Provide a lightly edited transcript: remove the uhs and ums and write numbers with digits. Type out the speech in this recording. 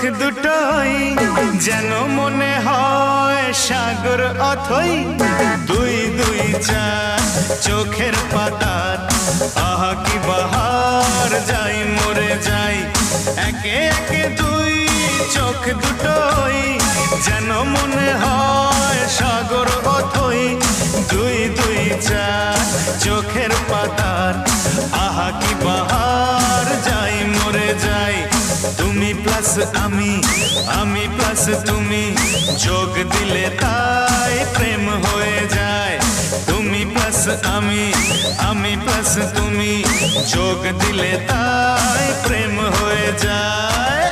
দুটোই যেন মনে হয় সাগর অথই দুই দুই চার চোখের পাতার আহা কি বাহার যাই মরে যাই একে একে দুই চোখ দুটোই যেন মনে হয় সাগর অথই দুই দুই চার চোখের পাতার আহা কি বাহার যাই মরে যাই তুমি প্লাস আমি প্লাস তুমি যোগ দিলে তাই প্রেম হয়ে যায় তুমি প্লাস আমি প্লাস তুমি যোগ দিলে তাই প্রেম হয়ে যায়